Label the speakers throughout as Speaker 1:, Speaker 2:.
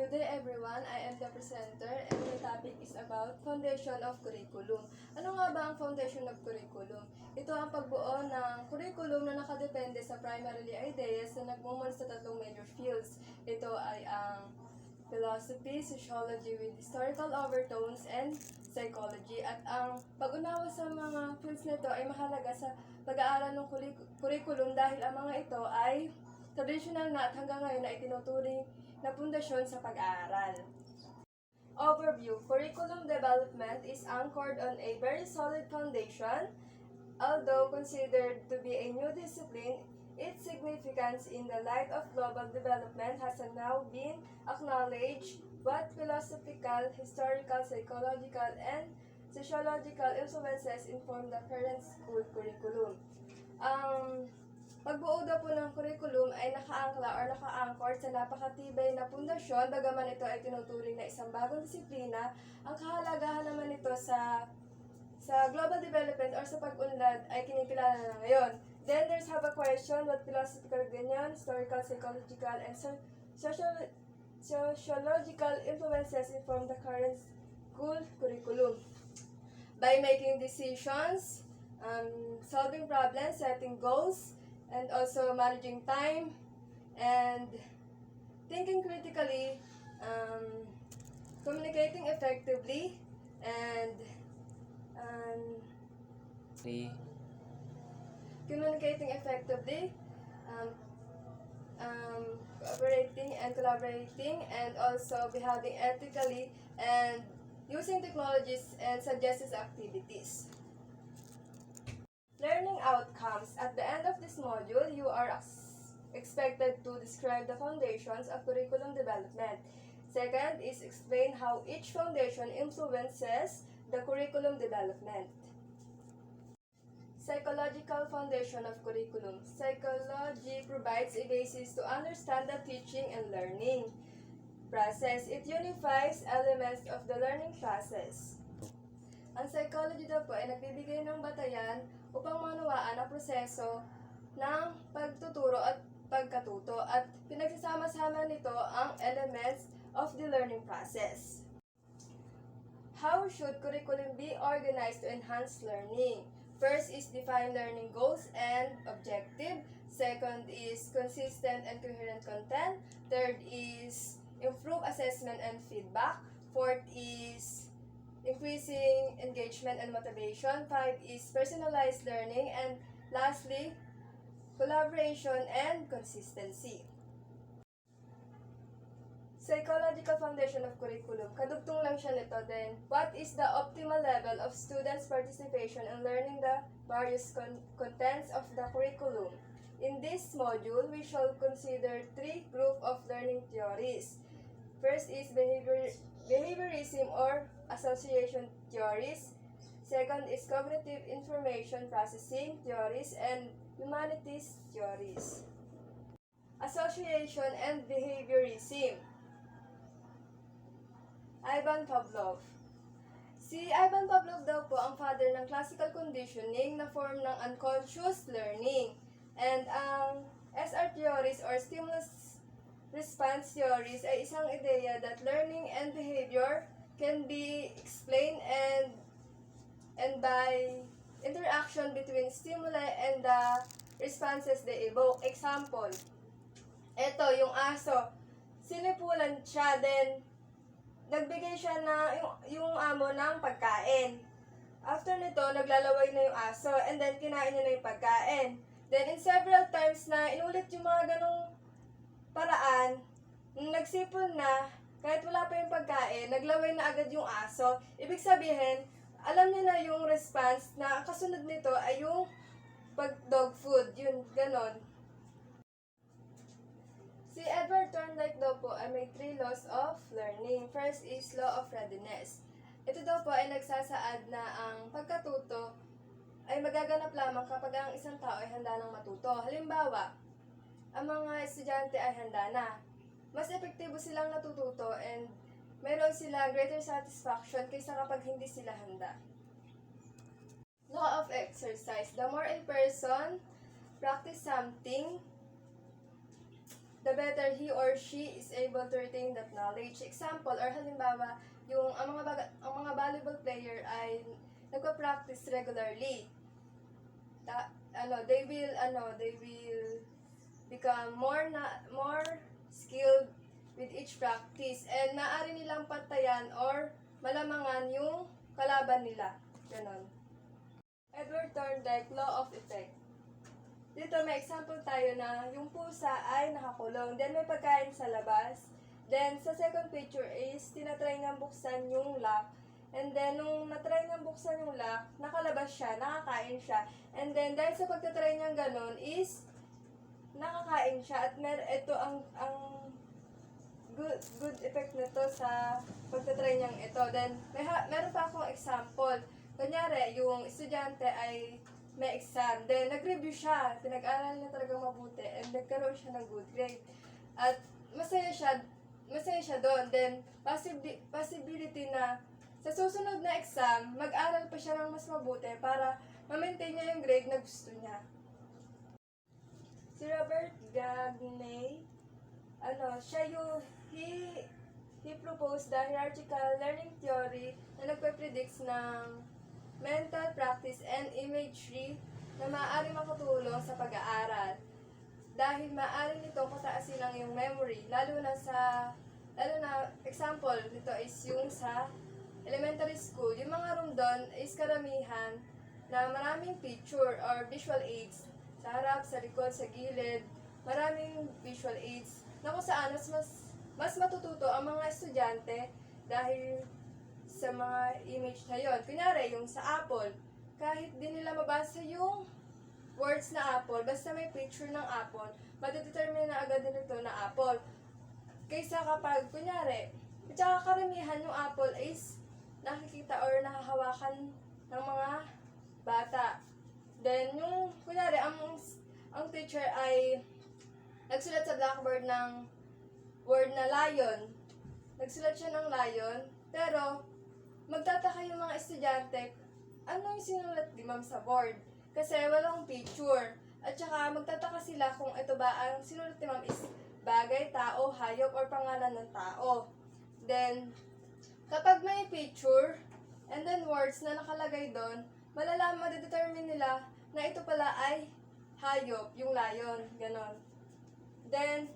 Speaker 1: Good day everyone, I am the presenter and my topic is about Foundation of Curriculum. Ano nga ba ang Foundation of Curriculum? Ito ang pagbuo ng curriculum na nakadepende sa primarily ideas na nagmumula sa tatlong major fields. Ito ay ang philosophy, sociology with historical overtones, and psychology. At ang pag-unawa sa mga fields nito ay mahalaga sa pag-aaral ng curriculum dahil ang mga ito ay traditional na at hanggang ngayon ay tinuturing na pundasyon sa pag-aaral. Overview. Curriculum development is anchored on a very solid foundation. Although considered to be a new discipline, its significance in the light of global development has now been acknowledged. What philosophical, historical, psychological, and sociological influences inform the current school curriculum. Pagbuo daw po ng curriculum ay naka-anchor sa napakatibay na pundasyon, bagaman ito ay tinuturing na isang bagong disiplina. Ang kahalagahan naman nito sa global development or sa pag-unlad ay kinikilala na ngayon. Then there's have a question, what philosophical ganyan, historical, psychological, and sociological influences inform the current school curriculum? By making decisions, solving problems, setting goals, and also managing time, and thinking critically, communicating effectively, and cooperating and collaborating, and also behaving ethically, and using technologies and suggested activities. Learning outcomes. At the end of this module, you are expected to describe the foundations of curriculum development. Second is explain how each foundation influences the curriculum development. Psychological foundation of curriculum. Psychology provides a basis to understand the teaching and learning process. It unifies elements of the learning process. Ang psychology daw po ay nagbibigay ng batayan upang maunawaan ang proseso ng pagtuturo at pagkatuto at pinagsasama-sama nito ang elements of the learning process. How should curriculum be organized to enhance learning? First is define learning goals and objective. Second is consistent and coherent content. Third is improve assessment and feedback. Fourth is increasing engagement and motivation. 5 is personalized learning. And lastly, collaboration and consistency. Psychological foundation of curriculum. Kadugtong lang siya nito. Then, what is the optimal level of students' participation in learning the various contents of the curriculum? In this module, we shall consider 3 groups of learning theories. First is behaviorism or association theories. Second is cognitive information processing theories and humanities theories. Association and behaviorism. Ivan Pavlov. Si Ivan Pavlov daw po ang father ng classical conditioning na form ng unconscious learning. And ang SR theories or stimulus response theories ay isang ideya that learning and behavior can be explained and by interaction between stimuli and the responses they evoke. Example, ito yung aso, sinipulan siya, then nagbigay siya na yung amo ng pagkain. After nito, naglalaway na yung aso, and then kinain niya na yung pagkain. Then in several times na inulit yung mga ganong paraan, nagsipon na, kahit wala pa yung pagkain, naglaway na agad yung aso. Ibig sabihin, alam niya na yung response na kasunod nito ay yung pag-dog food. Yun, ganon. Si Edward Thorndike daw po ay may 3 laws of learning. First is law of readiness. Ito daw po ay nagsasaad na ang pagkatuto ay magaganap lamang kapag ang isang tao ay handa ng matuto. Halimbawa, ang mga estudyante ay handa na. Mas epektibo silang natututo and mayroon sila greater satisfaction kaysa kapag hindi sila handa. Law of exercise. The more a person practice something, the better he or she is able to retain that knowledge. Example, or halimbawa, ang mga volleyball player ay nagpa-practice regularly. They will become more skilled with each practice, and maaari nilang pantayan or malamangan yung kalaban nila. Ganon. Edward Thorndike, Law of Effect. Dito may example tayo na yung pusa ay nakakulong, then may pagkain sa labas. Then sa second picture is tinatry niyang buksan yung lock. And then nung natry niyang buksan yung lock, nakalabas siya, nakakain siya. And then dahil sa pagtatry niyang ganon is nakakain siya, at ito ang good effect nito sa pagtatry niyang ito. Then meron pa akong example. Kunyari, yung estudyante ay may exam. Then, nag-review siya. Pinag-aral niya talagang mabuti. And nagkaroon siya ng good grade. At masaya siya doon. Then, possibility na sa susunod na exam, mag-aral pa siya ng mas mabuti para ma-maintain niya yung grade na gusto niya. Si Robert Gagne, he proposed the hierarchical learning theory na nagpe-predicts ng mental practice and imagery na maaaring makatulong sa pag-aaral. Dahil maaari nitong pataasin ang iyong memory, lalo na example nito is yung sa elementary school. Yung mga room doon is karamihan na maraming picture or visual aids sa harap, sa likod, sa gilid, maraming visual aids na kung saan mas matututo ang mga estudyante dahil sa mga image na yon. Kunyari, yung sa apple, kahit di nila mabasa yung words na apple, basta may picture ng apple, matidetermine na agad nito na apple. Kaysa kapag, kunyari, at saka karamihan yung apple is nakikita or nahahawakan ng mga bata. Then, yung, kunyari, ang teacher ay nagsulat sa blackboard ng word na lion. Nagsulat siya ng lion, pero magtataka yung mga estudyante, ano yung sinulat ni ma'am sa board? Kasi walang picture. At saka magtataka sila kung ito ba ang sinulat ni ma'am is bagay, tao, hayop, or pangalan ng tao. Then, kapag may picture, and then words na nakalagay doon, madidetermine nila na ito pala ay hayop, yung lion, ganon. Then,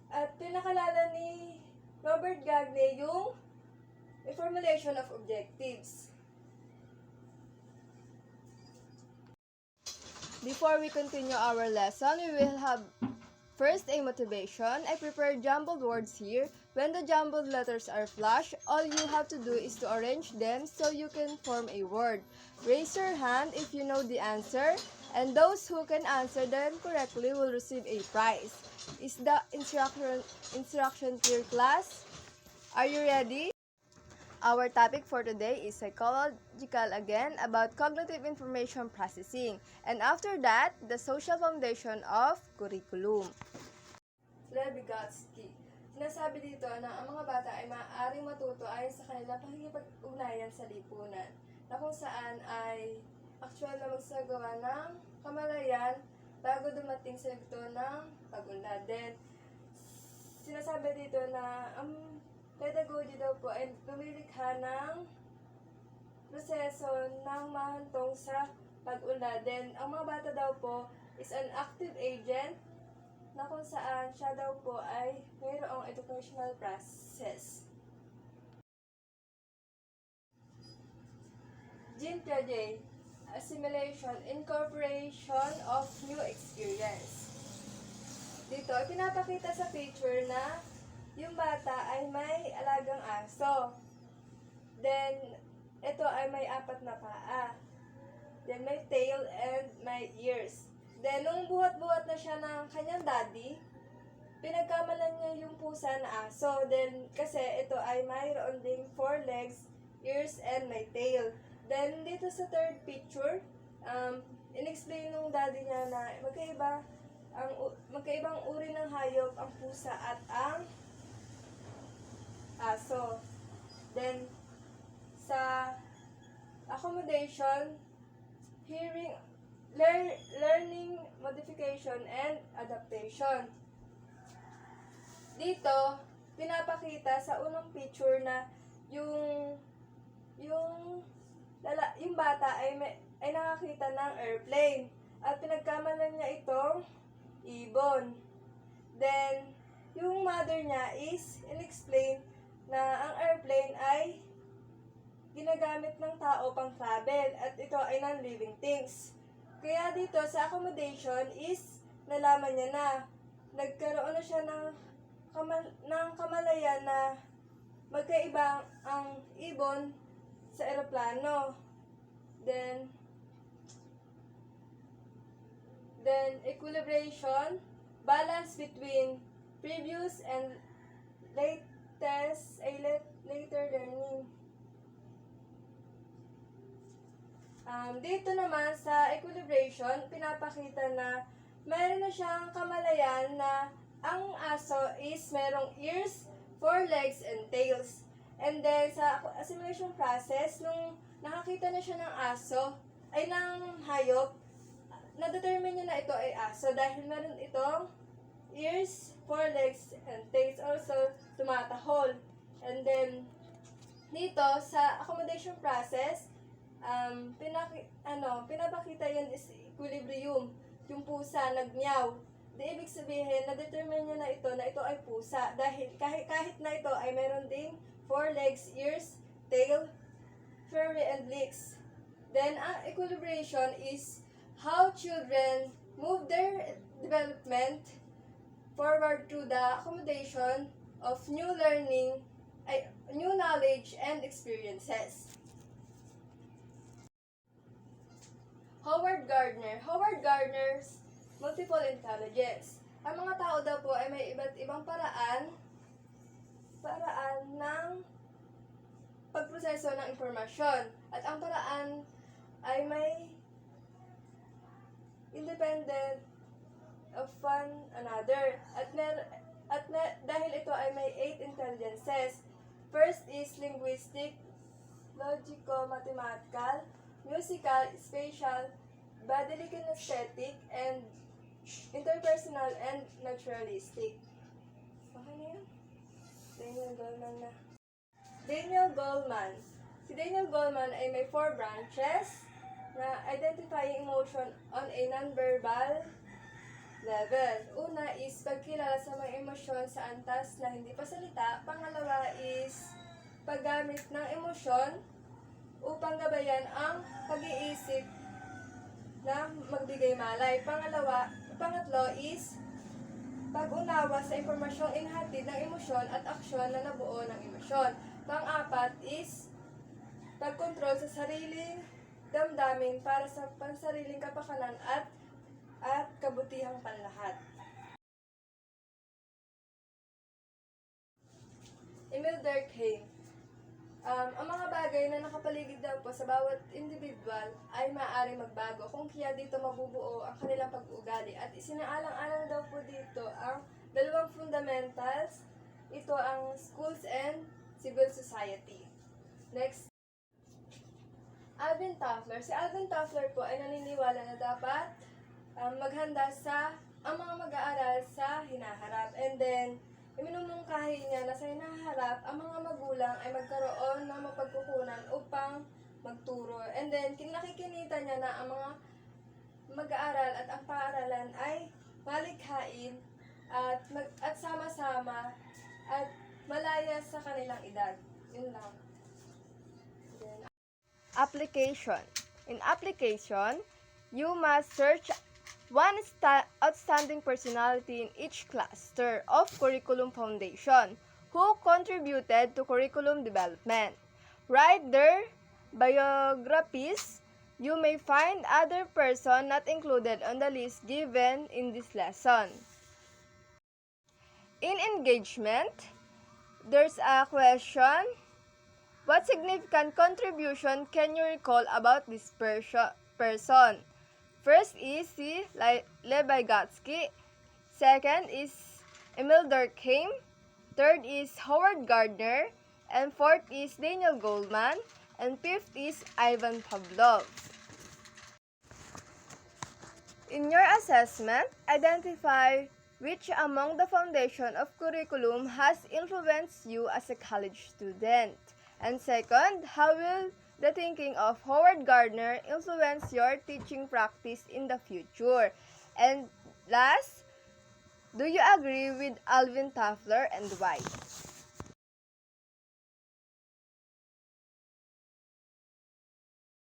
Speaker 1: at pinakalala ni Robert Gagne yung formulation of objectives. Before we continue our lesson, we will have first a motivation. I prepared jumbled words here. When the jumbled letters are flashed, all you have to do is to arrange them so you can form a word. Raise your hand if you know the answer, and those who can answer them correctly will receive a prize. Is the instruction clear, class? Are you ready? Our topic for today is psychological again, about cognitive information processing. And after that, the social foundation of curriculum. Lev Vygotsky. Sinasabi dito na ang mga bata ay maaaring matuto ayon sa kanilang pakikipag-ugnayan sa lipunan, na kung saan ay actual na magsagawa ng kamalayan bago dumating sa yugto ng pag-unlad. Then, sinasabi dito na ang pedagogy daw po ay lumilikha ng proseso ng mahantong sa pag-unlad. Then, ang mga bata daw po is an active agent na kung saan siya daw po ay mayroong educational process. Jean Piaget, assimilation, incorporation of new experience. Dito, pinapakita sa picture na yung bata ay may alagang aso. Then, ito ay may 4 na paa. Then, may tail and may ears. Then, nung buhat-buhat na siya ng kanyang daddy, pinagkamalan niya yung pusa na aso. Then, kasi ito ay mayroon ding 4 legs, ears, and may tail. Then, dito sa third picture, in-explain nung daddy niya na magkaibang uri ng hayop ang pusa at ang aso. Then, sa accommodation, learning, modification, and adaptation. Dito, pinapakita sa unang picture na yung yung bata ay nakakita ng airplane at pinagkamalan niya itong ibon. Then, yung mother niya is in-explain na ang airplane ay ginagamit ng tao pang travel at ito ay non-living things. Kaya dito sa accommodation is nalaman niya na nagkaroon na siya ng kamalayan na magkaiba ang ibon sa eroplano. Then equilibration, balance between previous and later learning. Dito naman sa equilibration, pinapakita na mayroon na siyang kamalayan na ang aso is merong ears, 4 legs, and tails. And then, sa assimilation process, nung nakakita na siya ng aso, ay ng hayop, na-determine niya na ito ay aso dahil meron itong ears, 4 legs, and tails, also tumatahol. And then, dito, sa accommodation process, pinapakita yun is equilibrium. Yung pusa nagmeow. Di ibig sabihin, na-determine niya na ito ay pusa. Dahil kahit na ito ay meron ding 4 legs, ears, tail, furry, and legs. Then, ang equilibration is how children move their development forward to the accommodation of new learning, new knowledge, and experiences. Howard Gardner's multiple intelligence. Ang mga tao daw po ay may iba't ibang paraan ng pagproseso ng impormasyon. At ang paraan ay may independent of one another. Dahil ito ay may 8 intelligences. First is linguistic, logico-mathematical, musical, spatial, bodily kinesthetic, and interpersonal and naturalistic. Okay na yun? Daniel Goleman. Si Daniel Goleman ay may 4 branches na identifying emotion on a non-verbal level. Una is pagkilala sa mga emosyon sa antas na hindi pa salita. Pangalawa is paggamit ng emosyon upang gabayan ang pag-iisip na magbigay malay. Pangatlo is pag-unawa sa impormasyong inhatid ng emosyon at aksyon na nabuo ng emosyon. Pang-apat is pagkontrol sa sariling damdamin para sa pansariling kapakanan at kabutihang panlahat. Emil Durkheim. Ang mga bagay na nakapaligid daw po sa bawat individual ay maaaring magbago kung kaya dito mabubuo ang kanilang pag-uugali. At isinaalang-alang daw po dito ang 2 fundamentals. Ito ang schools and civil society. Next. Alvin Toffler. Si Alvin Toffler po ay naniniwala na dapat maghanda ang mga mag-aaral sa hinaharap. And then, iminumungkahi niya na sa hinaharap, ang mga magulang ay magkaroon ng mapagkukunan upang magturo. And then, nakikinita niya na ang mga mag-aaral at ang paaralan ay malikhain at sama-sama at malaya sa kanilang edad. Yun lang. Then, application. In application, you must search one outstanding personality in each cluster of curriculum foundation who contributed to curriculum development. Write their biographies. You may find other person not included on the list given in this lesson. In engagement, there's a question. What significant contribution can you recall about this person? First is si Lev Vygotsky. Second is Emil Durkheim. Third is Howard Gardner. And fourth is Daniel Goleman. And fifth is Ivan Pavlov. In your assessment, identify Which among the foundation of curriculum has influenced you as a college student? And second, how will the thinking of Howard Gardner influence your teaching practice in the future? And last, do you agree with Alvin Toffler and why?